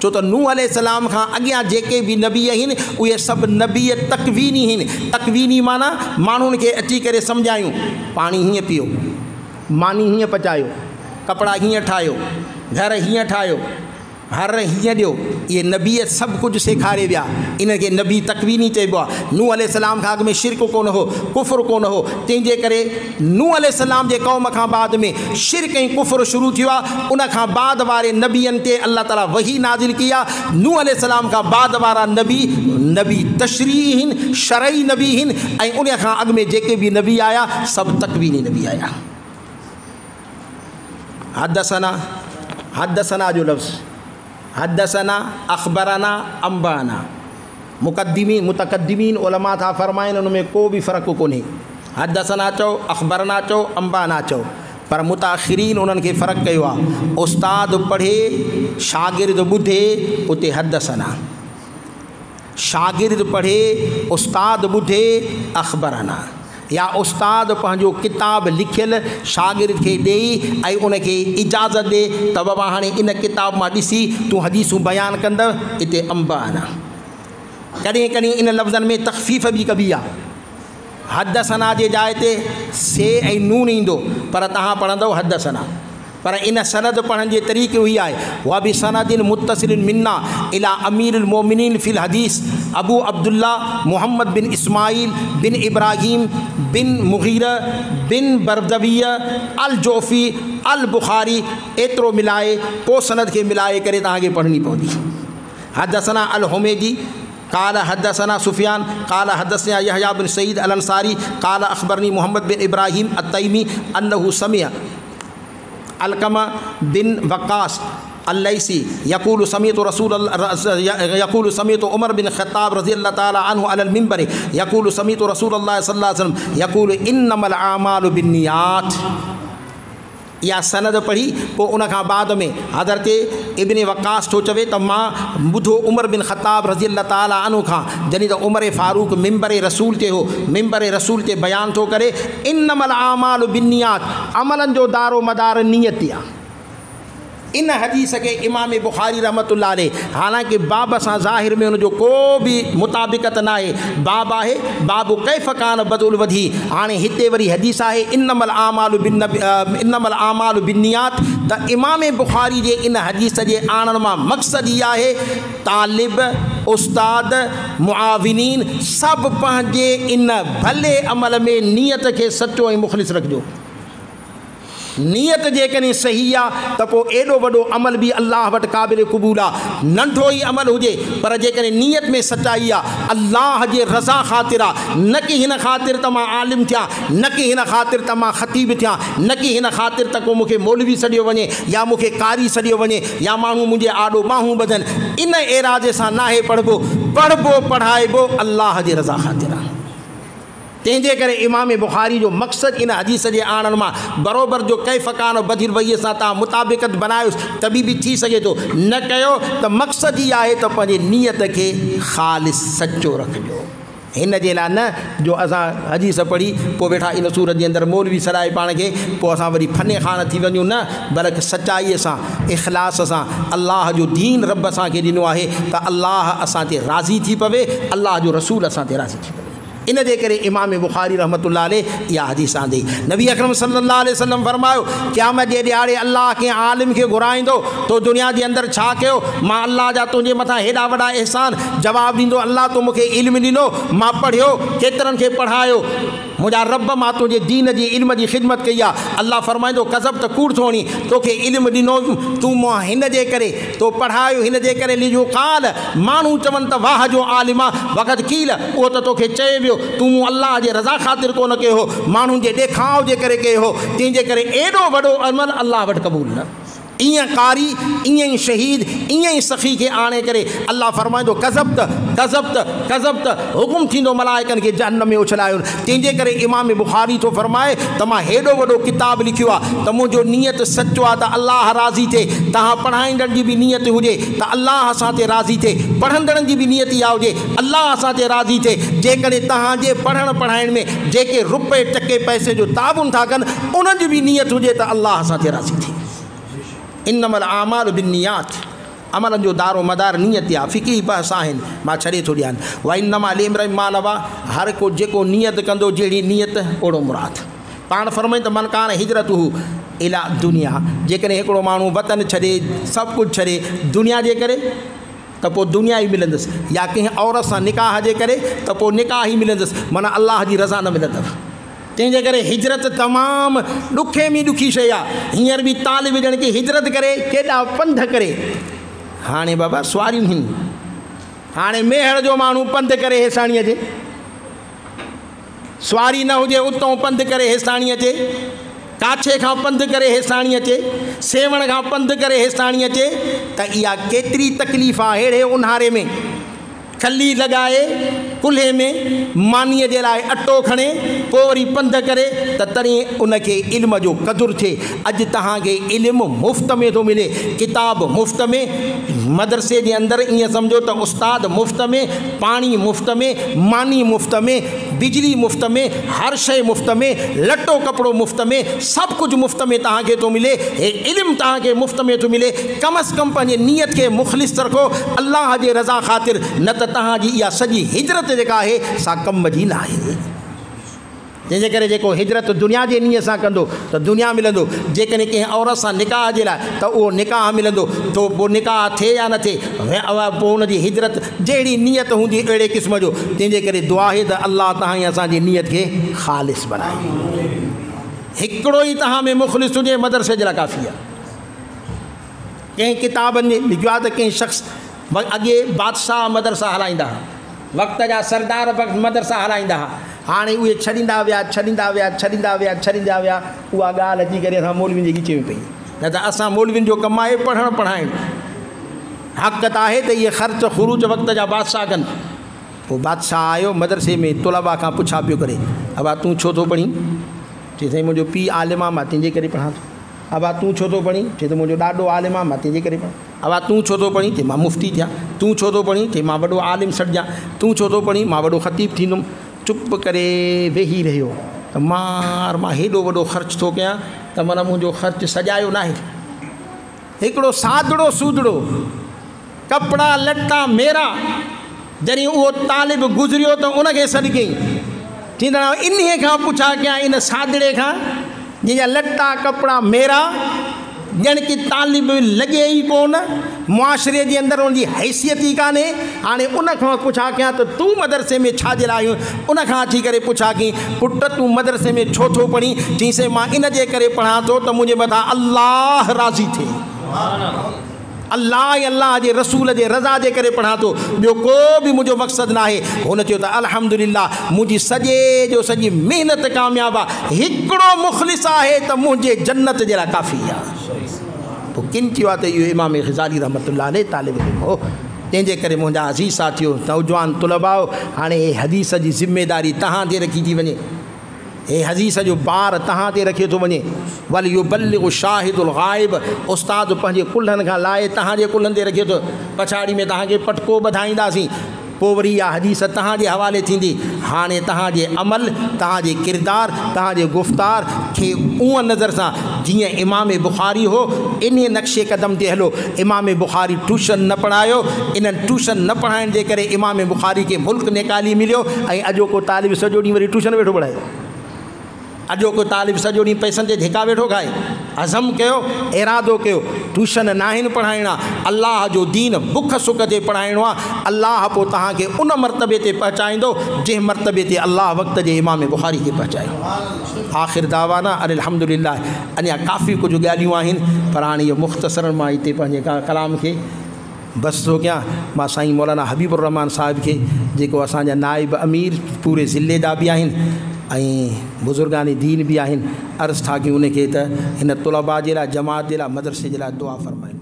छो तो नूह अलैहिस्सलाम खां अॻियां जेके बि नबी आहिनि उहे सभु नबी तकवीनी आहिनि। तकवीनी माना माण्हुनि खे अची करे सम्झायूं, पाणी हीअं पीओ, मानी हीअं पचायो, कपिड़ा हीअं ठाहियो, घर हीअं ठाहियो, हर हीअं ॾियो। इहे नबीअ सभु कुझु सेखारे विया। इनखे नबी तकवीनी चइबो आहे। नूह अलैहिस्सलाम खां अॻु में शिरक कोन हो, कुफ़ुर कोन हो। तंहिंजे करे नूह अलैहिस्सलाम जे क़ौम खां बाद में शिरक ऐं कुफ़ुर शुरू थियो आहे। उन खां बाद वारे नबियनि ते अल्लाह ताला वही नाज़िल की आहे। नूह अलैहिस्सलाम खां बाद वारा नबी तशरीही आहिनि, शरई नबी आहिनि, ऐं उन खां अॻु में जेके बि नबी आया सभु तकवीनी नबी आया। हदसना जो लफ़्ज़ हदसना, अख़बरना, अंबाना, मुतक़द्दिमीन उलमा था फ़रमाइनि उन में को बि फ़र्क़ु कोन्हे। हदसना चओ, अख़बरना चओ, अंबाना चओ, पर मुताख़िरीन उन्हनि खे फ़र्क़ु कयो आहे। उस्ताद पढ़े, शागिर्द ॿुधे, उते हदसना। शागिर्द पढ़े, उस्ताद ॿुधे, अख़बरना। या उस्ताद पंहिंजो किताब लिखियल शागिर्द खे ॾेई ऐं उनखे इजाज़त ॾे त बाबा हाणे इन किताब मां ॾिसी तूं हदीसूं बयानु कंदव, हिते अंबाना। कॾहिं कॾहिं इन लफ़्ज़नि में तख़फ़ीफ़ बि कबी आहे। हदसना जे जाइ ते से ऐं नून ईंदो, पर तव्हां पढ़ंदव हदसना। पर इन सनद पढ़ण जे तरीक़े हुई आहे। वा बि सनदिन मुत्तसिलिन मिन्ना इला अमीरुल मोमिनीन फिल हदीस अबू अब्दुल्ला मुहम्मद बिन इस्माइल बिन इब्राहिम बिन मुगीरा बिन बरदविया अल जोफ़ी अल बुखारी। एतिरो मिलाए पोइ सनद खे मिलाए करे तव्हांखे पढ़णी पवंदी। हदसना अल हुमैदी काल हदसना सुफ़ियान काल हदसना यहया बिन सईद अल अंसारी काल अख़बरनी मोहम्मद बिन इब्राहिम अत्तैमी अन्नहु समिअ अलकमा बिन वक़ास अल्लैसी यक़ूलु समीअतु उमर बिन ख़त्ताब रज़ियल्लाहु ताला अन्हु अलल मिंबर यक़ूलु समीअतु रसूलुल्लाह सल्लल्लाहु अलैहि वसल्लम यक़ूलु इन्नमल आमालु बिन्नियात। इहा सनद पढ़ी पोइ उन खां बाद में हज़रत इब्न वक़ास थो चवे त मां ॿुधो उमर बिन ख़त्ताब रज़ियल्लाहु ताला अन्हु खां, जॾहिं त उमर फ़ारूक मिंबर रसूल ते हो, मिंबर रसूल ते बयानु थो करे इन्नमल आमालु बिन्नियात, अमलनि जो दारो मदार नियत आहे। इन हदीस के इमाम बुखारी रहमतुल्लाह अलैह, हालांकि बाब सां ज़ाहिर में उनजो को भी मुताबिकत ना है, बाब है बाबु कैफ़ कान बदुल वधी। हाणे हिते वरी हदीस है इन्नमल आमालु बिन्नियात। त इमाम बुखारी जे इन हदीस जे आणण मां मक़सद इहा है तालिब उस्ताद मुआविनीन सभु पंहिंजे इन भले अमल में नियत के सचो ऐं मुख़लिस रखिजो। नियत जेकॾहिं सही आहे त पोइ एॾो वॾो अमल बि अल्लाह वटि क़ाबिल क़बूल आहे। नंढो ई अमल हुजे पर जेकॾहिं नियत में सचाई आहे, अल्लाह जे रज़ा ख़ातिर आहे, न कि हिन ख़ातिर त मां आलिम थियां, न कि हिन ख़ातिर त मां ख़तीब थियां, न कि हिन ख़ातिर त को मूंखे मौलवी सॾियो वञे या मूंखे कारी सॾियो वञे या माण्हू मुंहिंजे आॾो ॿाहूं ॿधनि। इन एराज़े सां नाहे पढ़बो, पढ़ाइबो अल्लाह जे रज़ा ख़ातिर आहे। तंहिंजे करे इमाम बुखारी जो मक़सद इन हदीस जे आणण मां बराबरि जो कैफ़ कान बदिर वईअ सां तव्हां मुताबिकत बनायोसि तभी बि थी सघे थो, न कयो त मक़सद ई आहे त पंहिंजे नियत खे ख़ालिस सचो रखिजो। हिन जे लाइ न जो असां हदीस पढ़ी पोइ वेठा इन सूरत जे अंदरि मौलवी सॾाए पाण खे पोइ असां वरी फने खान थी वञूं, न बल्कि सचाईअ सां इख़लास सां अल्लाह जो दीन रब असांखे ॾिनो आहे त अल्लाह असां ते राज़ी थी पवे, अल्लाह जो रसूल असां ते राज़ी थी पवे। इन जे करे इमाम बुखारी रहमतुल्लाह अलैह इहा हदीस आंदी। नबी अकरम सल्लल्लाहु अलैहि वसल्लम फरमायो क़यामत जे ॾियारे अल्लाह के आलिम खे घुराईंदो तो दुनिया जे अंदरि छा कयो, मां अल्लाह जा तुंहिंजे मथां हेॾा वॾा एहसान। जवाबु ॾींदो अल्लाह तो मूंखे इल्मु ॾिनो, मां पढ़ियो, केतिरनि खे पढ़ायो, मुंहिंजा रब मां तुंहिंजे दीन जी इल्म जी ख़िदमत कई आहे। अल्लाह फरमाईंदो कज़ब त कूड़ थोणी, तोखे इल्मु ॾिनो तूं मां हिन जे करे तो पढ़ायो, हिन जे करे लिजो काल माण्हू चवनि त वाह जो आलिम आहे वक़्तु कील, उहो त तोखे चए वियो तूं मूं अल्लाह जे रज़ा ख़ातिर कोन कयो हो, माण्हुनि जे ॾेखाव जे करे कयो हो, तंहिंजे करे एॾो वॾो अमल अल्लाह वटि क़बूल न। ईअं कारी, ईअं ई शहीद, ईअं ई सखी खे आणे करे अल्लाह फरमाईंदो कज़ब त हुकुम थींदो मलाइकनि खे जहन्नम में उछलायो। तंहिंजे करे इमाम बुखारी थो फरमाए त मां हेॾो वॾो किताब लिखियो आहे त मुंहिंजो नियत सचो आहे त अल्लाह राज़ी थिए। तव्हां पढ़ाईंदड़ जी बि नियत हुजे त अल्लाह असां ते राज़ी थिए, पढ़ंदड़नि जी बि नियत इहा हुजे अल्लाह असां ते राज़ी थिए। जेकॾहिं तव्हांजे पढ़ण पढ़ाइण में जेके रुपए टके पैसे जो ताबुन था कनि उन्हनि जी बि नियत हुजे त अल्लाह असां ते राज़ी थिए। इन्नमल आमालु बिन्नियात। अमलनि जो दारो मदार नियत आहे, फ़िकी बहस आहिनि, मां छॾे थो ॾियां। वइन्नमा लिम्रिन मा नवा, हर को जेको नियत कंदो जहिड़ी नियत ओड़ो मुराद। पाण फरमाई त मन कान हिजरत हू इला दुनिया, जेकॾहिं हिकिड़ो माण्हू वतन छॾे सभु कुझु छॾे दुनिया जे करे त पोइ दुनिया ई मिलंदुसि, या कंहिं औरत सां निकाह जे करे त पोइ निकाह ई मिलंदुसि, माना अलाह जी रज़ा न मिलंदव। तंहिंजे करे हिजरत तमामु ॾुखे में ॾुखी शइ आहे। हींअर बि तालिब ॼण की हिजरत करे केॾा पंध करे, हाणे बाबा सुवारियूं आहिनि, हाणे मेहर जो माण्हू पंधु करे हेसाणी अचे, सुवारी न हुजे उतां पंधु करे हेसाणी अचे, काछे खां पंधु करे हेसाणी अचे, सेवण खां पंधु करे हेसाणी अचे, त इहा केतिरी तकलीफ़ आहे। अहिड़े उन्हारे में खली लॻाए कुल्हे में मानीअ जे लाइ अटो खणे पोइ वरी पंधु करे त तॾहिं उनखे इल्म जो क़दुरु थिए। अॼु तव्हांखे इल्मु मुफ़्त में थो मिले, किताब मुफ़्त में, मदरसे जे अंदरि ईअं सम्झो त उस्ताद मुफ़्त में, पाणी मुफ़्त में, मानी मुफ़्त में, बिजली मुफ़्त में, हर शइ मुफ़्त में, लटो कपिड़ो मुफ़्त में, सभु कुझु मुफ़्त में तव्हांखे थो मिले। हे इल्मु तव्हांखे मुफ़्त में थो मिले। कम अज़ कम पंहिंजे नियत खे मुख़लिस रखो अल्लाह जे रज़ा ख़ातिर, न त तव्हांजी इहा सॼी हिजरत जेका आहे सा कम जी न आहे। जंहिंजे करे जेको हिजरत दुनिया जे नीयत सां कंदो त दुनिया मिलंदो, जेकॾहिं कंहिं औरत सां निकाह जे लाइ त उहो निकाह मिलंदो, तो पोइ निकाह थिए या न थिए, पोइ हुनजी हिजरत जहिड़ी नियत हूंदी अहिड़े क़िस्म जो। तंहिंजे करे दुआ आहे त अल्लाह तव्हां असांजी नियत खे ख़ालिस बनाए। हिकिड़ो ई तव्हां में मुख़लिस हुजे मदरसे जे लाइ काफ़ी आहे। कंहिं किताबनि में लिखियो आहे त कंहिं शख़्स अॻे बादशाह मदरसा हलाईंदा हुआ, वक़्त जा सरदार मदरसा हलाईंदा हुआ, हाणे उहे छॾींदा विया। उहा ॻाल्हि अची करे असां मौलवियुनि जे गिचे में पई, न त असां मौलवियुनि जो कमु आहे पढ़णु पढ़ाइणु। हक़ त आहे त इहे ख़र्च ख़ुरूज वक़्त जा बादशाह कनि। पोइ बादशाह आयो मदरसे में, तलबा खां पुछा पियो करे, अबा तूं छो थो पढ़ी? चई साईं मुंहिंजो पीउ आलिम आहे, मां तंहिंजे करे पढ़ां थो। अबा तूं छो थो पढ़ी? चई त मुंहिंजो ॾाॾो आलिम आहे, मां तंहिंजे करे पढ़ां। अबा तूं छो थो पढ़ी? चई मां मुफ़्ती थियां। तूं छो थो पढ़ी? चई मां वॾो आलिम सॾिजां। तूं छो थो पढ़ी? मां वॾो ख़तीब थींदुमि। चुप करे वेही रहियो त मां हेॾो वॾो ख़र्च थो कयां त माना मुंहिंजो ख़र्च सॼायो न आहे। हिकिड़ो सादड़ो सूदड़ो कपिड़ा लटा मेरा, जॾहिं उहो तालिब गुज़रियो त उनखे सॾु कयईं, चईंदा इन खां पुछा कयां इन सादड़े खां जंहिंजा लटा कपिड़ा मेरा, ॼण की तालिब लॻे ई कोन, मुआशिरे जे अंदरि उनजी हैसियत ई कान्हे। हाणे उन खां पुछा कयां त तूं मदरसे में छा जे लाइ आहियो? उन खां अची करे पुछा कई पुट तूं मदरसे में छो थो पढ़ी? चईंसि मां इन जे करे पढ़ां थो त मुंहिंजे मथां अल्लाह राज़ी थिए, अल्लाह जे रसूल जे रज़ा जे करे पढ़ां थो, ॿियो को बि मुंहिंजो मक़सदु न आहे। हुन चयो त अल्हम्दुलिल्लाह मुंहिंजी सॼे जो सॼी महिनत कामयाबु आहे, हिकिड़ो मुख़लिस आहे त मुंहिंजे जन्नत जे लाइ काफ़ी आहे। पोइ किन चयो आहे त इहो इमाम ग़ज़ाली रहमतुल्लाह अलैह तालिब इल्म हो। तंहिंजे करे मुंहिंजा अज़ीज़ साथियो नौजवान तुलबाओ, हाणे हे हदीस जी ज़िम्मेदारी तव्हां ते रखी थी वञे, हे हदीस जो बार तव्हां ते रखियो थो वञे। वल युबल्लिगु शाहिदुल ग़ाइब, उस्ताद पंहिंजे कुल्हनि खां लाहे तव्हांजे कुल्हनि ते रखियो थो। पछाड़ी में तव्हांखे पटको ॿधाईंदासीं, पोइ वरी इहा हदीस तव्हांजे हवाले थींदी। हाणे तव्हांजे अमल, तव्हांजे किरदार, तव्हांजे गुफ़्तार खे उहा नज़र सां जीअं इमाम बुख़ारी हो इन नक्शे क़दम ते हलो। इमाम बुख़ारी ट्यूशन न पढ़ायो, इन्हनि ट्यूशन न पढ़ाइण जे करे इमाम बुख़ारी खे मुल्क निकाली मिलियो, ऐं अॼोको तालिब सॼो ॾींहुं वरी ट्यूशन वेठो पढ़ाए। अॼोको तालिब सॼो ॾींहुं पैसनि ते धिका वेठो खाए। अज़म कयो, इरादो कयो, ट्यूशन नाहिनि पढ़ाइणा, अल्लाह जो दीन बुख सुख ते पढ़ाइणो आहे। अल्लाह पोइ तव्हांखे उन मर्तबे ते पहुचाईंदो जंहिं मर्तबे ते अल्लाह वक़्त जे इमाम बुख़ारी खे पहुचायो। आख़िर दावाना अल्हम्दुलिल्लाह। अञा काफ़ी कुझु ॻाल्हियूं आहिनि, पर हाणे इहो मुख़्तसरन मां हिते पंहिंजे कलाम खे बस थो कयां। मां साईं मौलाना हबीबुर रहमान साहिब खे, जेको असांजा नाइब अमीर पूरे ज़िले जा बि आहिनि ऐं बुज़ुर्गानी दीन बि आहिनि, अर्ज़ु था कयूं उनखे त हिन तुलबा जे लाइ, जमात जे लाइ, मदरसे जे लाइ दुआ फ़रमाइनि।